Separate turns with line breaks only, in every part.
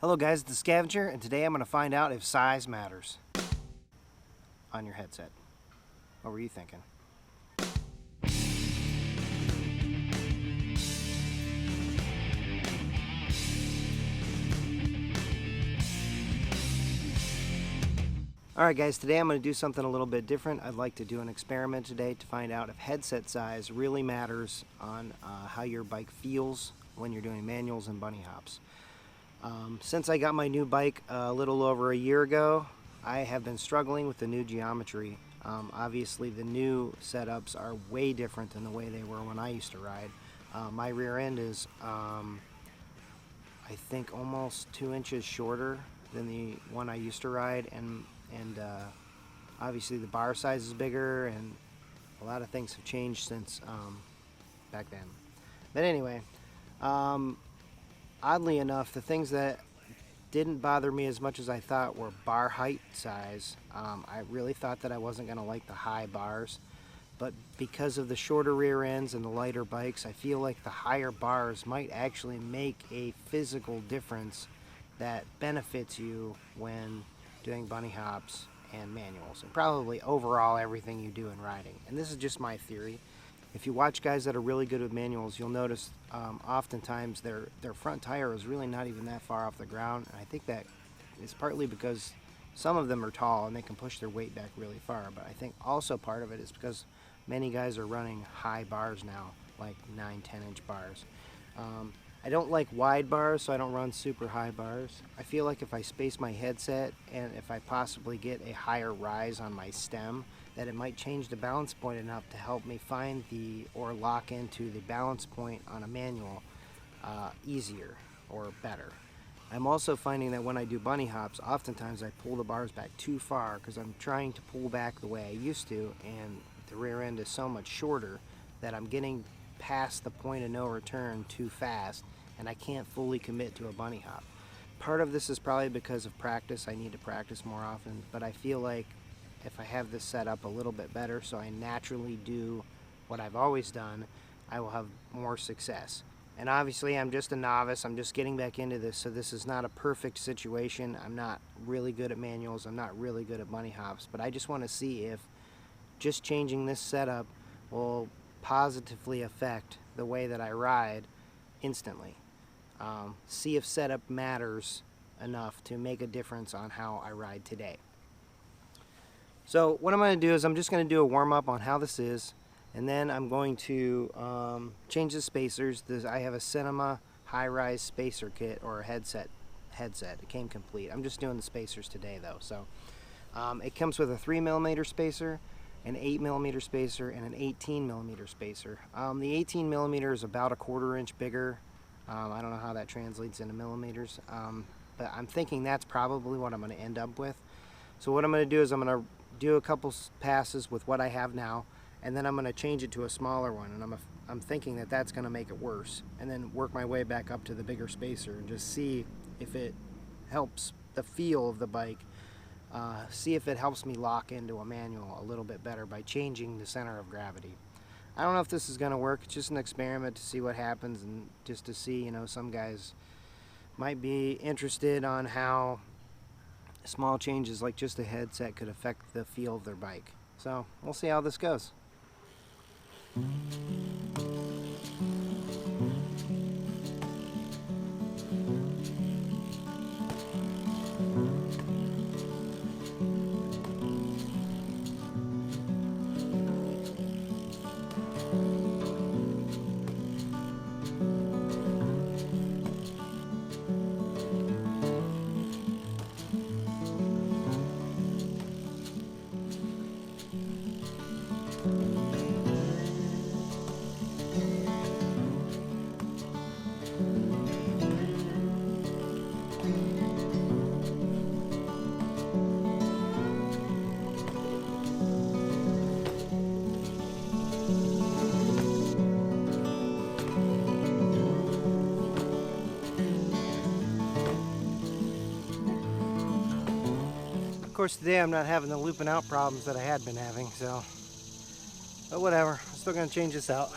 Hello guys, it's the Scavenger, and today I'm going to find out if size matters on your headset. What were you thinking? Alright guys, today I'm going to do something a little bit different. I'd like to do an experiment today to find out if headset size really matters on how your bike feels when you're doing manuals and bunny hops. Since I got my new bike a little over a year ago, I have been struggling with the new geometry. Obviously the new setups are way different than the way they were when I used to ride. My rear end is I think almost 2 inches shorter than the one I used to ride, and obviously the bar size is bigger, and a lot of things have changed since back then. But anyway, oddly enough, the things that didn't bother me as much as I thought were bar height size. I really thought that I wasn't going to like the high bars, but because of the shorter rear ends and the lighter bikes, I feel like the higher bars might actually make a physical difference that benefits you when doing bunny hops and manuals, and probably overall everything you do in riding. And this is just my theory. If you watch guys that are really good with manuals, you'll notice oftentimes their front tire is really not even that far off the ground, and I think that is partly because some of them are tall and they can push their weight back really far, but I think also part of it is because many guys are running high bars now, like 9-10 inch bars. I don't like wide bars, so I don't run super high bars. I feel like if I space my headset and if I possibly get a higher rise on my stem, that it might change the balance point enough to help me find or lock into the balance point on a manual easier or better. I'm also finding that when I do bunny hops, oftentimes I pull the bars back too far because I'm trying to pull back the way I used to, and the rear end is so much shorter that I'm getting past the point of no return too fast, and I can't fully commit to a bunny hop. Part of this is probably because of practice. I need to practice more often, but I feel like if I have this set up a little bit better so I naturally do what I've always done, I will have more success. And obviously I'm just a novice, I'm just getting back into this, so this is not a perfect situation. I'm not really good at manuals, I'm not really good at bunny hops, but I just want to see if just changing this setup will positively affect the way that I ride instantly. See if setup matters enough to make a difference on how I ride today. So what I'm going to do is I'm just going to do a warm-up on how this is, and then I'm going to change the spacers. I have a Cinema high-rise spacer kit, or a headset. It came complete. I'm just doing the spacers today though. So it comes with a 3mm spacer, an 8mm spacer, and an 18mm spacer. The 18mm is about a 1/4 inch bigger. I don't know how that translates into millimeters, but I'm thinking that's probably what I'm going to end up with. So what I'm going to do is I'm going to do a couple passes with what I have now, and then I'm going to change it to a smaller one, and I'm thinking that that's going to make it worse, and then work my way back up to the bigger spacer and just see if it helps the feel of the bike, see if it helps me lock into a manual a little bit better by changing the center of gravity. I don't know if this is going to work. It's just an experiment to see what happens, and just to see, some guys might be interested on how small changes like just a headset could affect the feel of their bike. So we'll see how this goes. Of course, today I'm not having the looping out problems that I had been having, but whatever, I'm still going to change this out.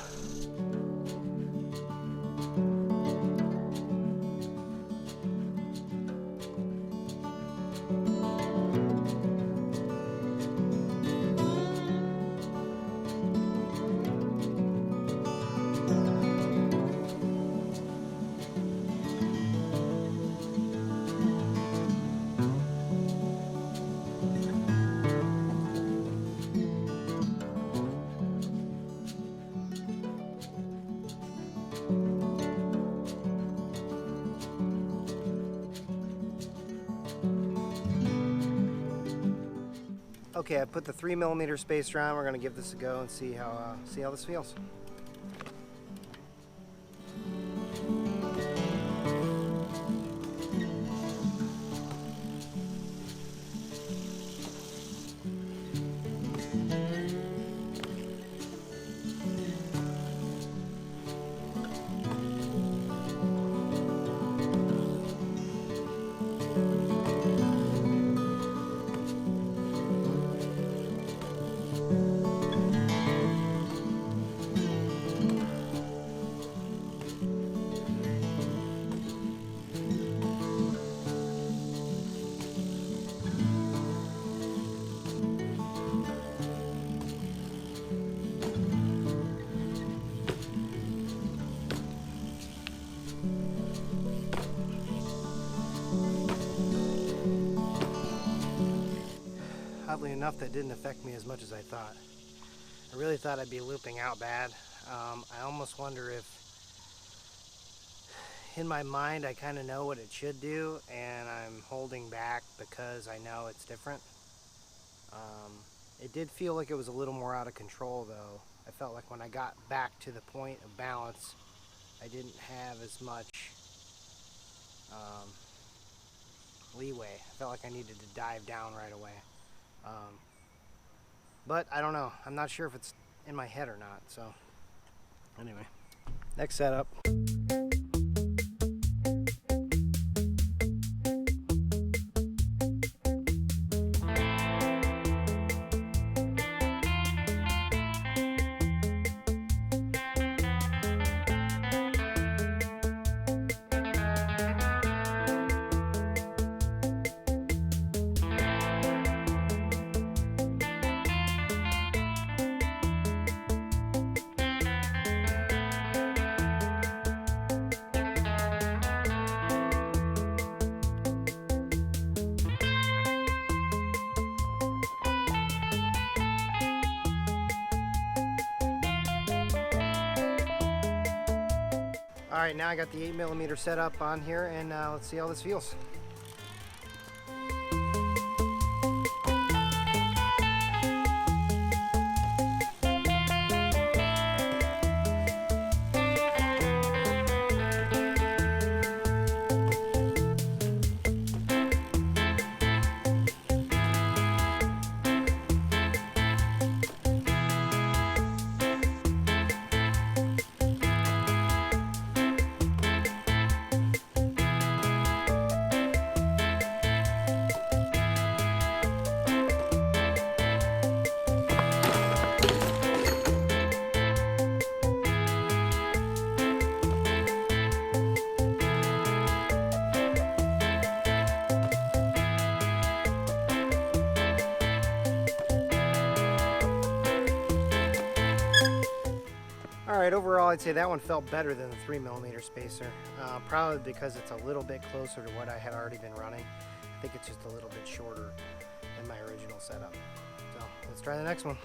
Okay, I put the 3mm spacer on. We're gonna give this a go and see how this feels. Oddly enough, that didn't affect me as much as I thought. I really thought I'd be looping out bad. I almost wonder if, in my mind, I kind of know what it should do, and I'm holding back because I know it's different. It did feel like it was a little more out of control, though. I felt like when I got back to the point of balance, I didn't have as much leeway. I felt like I needed to dive down right away. But I don't know. I'm not sure if it's in my head or not. So anyway, next setup. All right, now I got the 8mm set up on here, and let's see how this feels. Alright, overall I'd say that one felt better than the 3mm spacer, probably because it's a little bit closer to what I had already been running. I think it's just a little bit shorter than my original setup. So let's try the next one.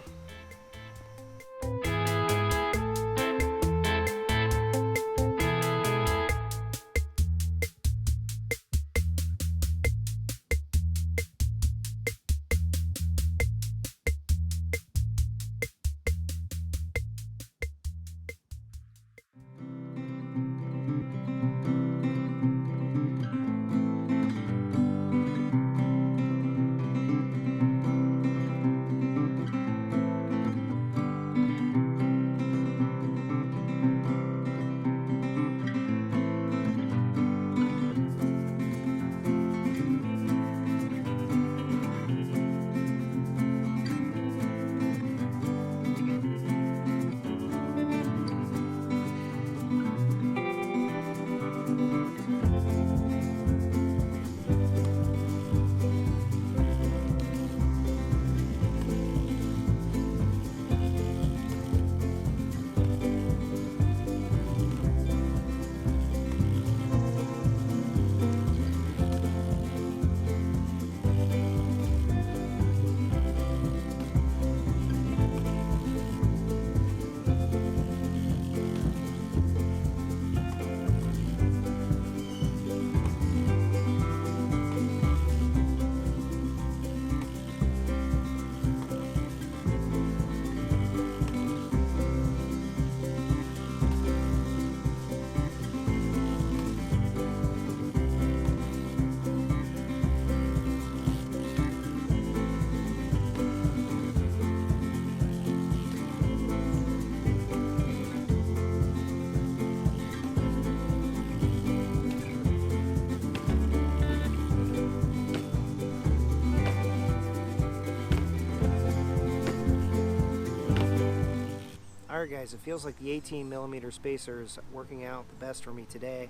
Alright guys, it feels like the 18mm spacer is working out the best for me today.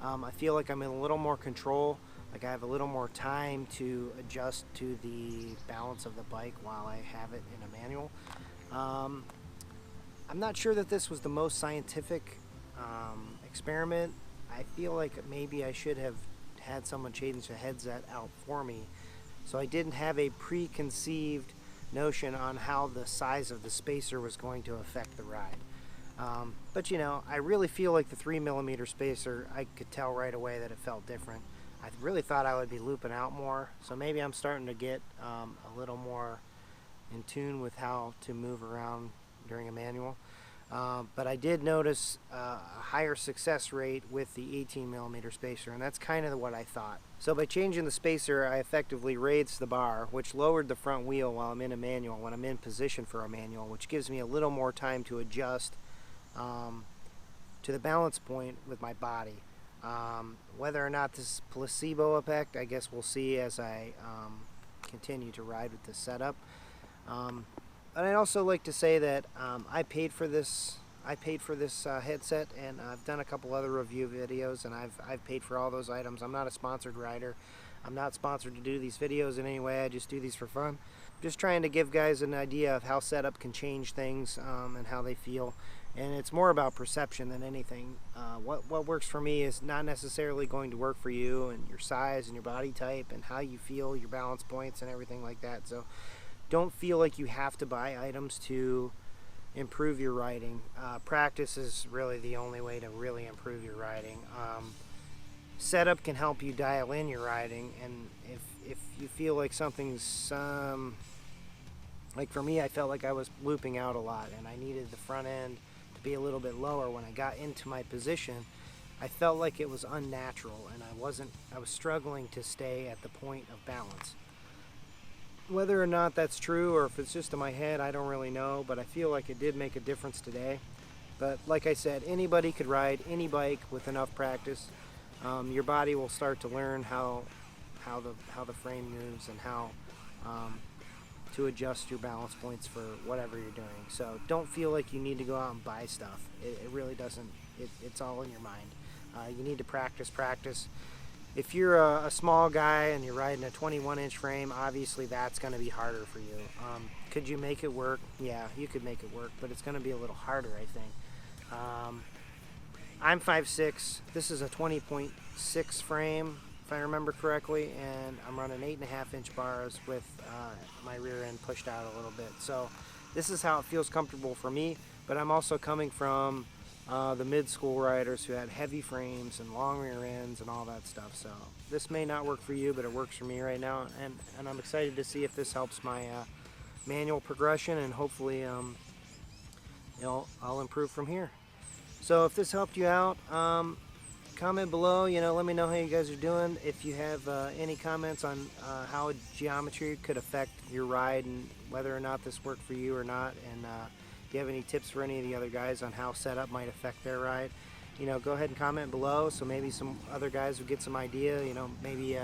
I feel like I'm in a little more control, like I have a little more time to adjust to the balance of the bike while I have it in a manual. I'm not sure that this was the most scientific experiment. I feel like maybe I should have had someone change the headset out for me, so I didn't have a preconceived notion on how the size of the spacer was going to affect the ride. But you know, I really feel like the 3mm spacer, I could tell right away that it felt different. I really thought I would be looping out more, so maybe I'm starting to get a little more in tune with how to move around during a manual. But I did notice a higher success rate with the 18mm spacer, and that's kind of what I thought. So by changing the spacer, I effectively raised the bar, which lowered the front wheel while I'm in a manual, when I'm in position for a manual, which gives me a little more time to adjust to the balance point with my body. Whether or not this is placebo effect, I guess we'll see as I continue to ride with this setup. And I'd also like to say that I paid for this headset, and I've done a couple other review videos, and I've paid for all those items. I'm not a sponsored rider. I'm not sponsored to do these videos in any way. I just do these for fun. Just trying to give guys an idea of how setup can change things and how they feel. And it's more about perception than anything. What works for me is not necessarily going to work for you, and your size and your body type and how you feel, your balance points and everything like that. So don't feel like you have to buy items to improve your riding. Practice is really the only way to really improve your riding. Setup can help you dial in your riding, and if you feel like something's like for me, I felt like I was looping out a lot and I needed the front end to be a little bit lower when I got into my position. I felt like it was unnatural, and I was struggling to stay at the point of balance. Whether or not that's true, or if it's just in my head, I don't really know, but I feel like it did make a difference today. But like I said, anybody could ride any bike with enough practice. Your body will start to learn how the frame moves and how to adjust your balance points for whatever you're doing. So don't feel like you need to go out and buy stuff. It really doesn't. It's all in your mind. You need to practice. If you're a small guy and you're riding a 21-inch frame, obviously that's going to be harder for you. Could you make it work? Yeah, you could make it work, but it's going to be a little harder, I think. I'm 5'6". This is a 20.6 frame, if I remember correctly, and I'm running 8.5-inch bars with my rear end pushed out a little bit. So this is how it feels comfortable for me, but I'm also coming from the mid-school riders who had heavy frames and long rear ends and all that stuff. So this may not work for you, but it works for me right now, and I'm excited to see if this helps my manual progression, and hopefully I'll improve from here. So if this helped you out, comment below, let me know how you guys are doing. If you have any comments on how geometry could affect your ride and whether or not this worked for you or not, and if you have any tips for any of the other guys on how setup might affect their ride, go ahead and comment below, so maybe some other guys will get some idea. Maybe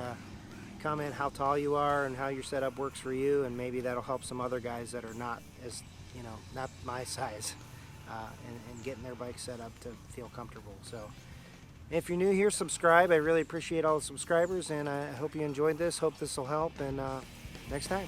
comment how tall you are and how your setup works for you, and maybe that'll help some other guys that are not as, not my size, and getting their bike set up to feel comfortable. So if you're new here, subscribe. I really appreciate all the subscribers, and I hope you enjoyed this. Hope this will help, and next time.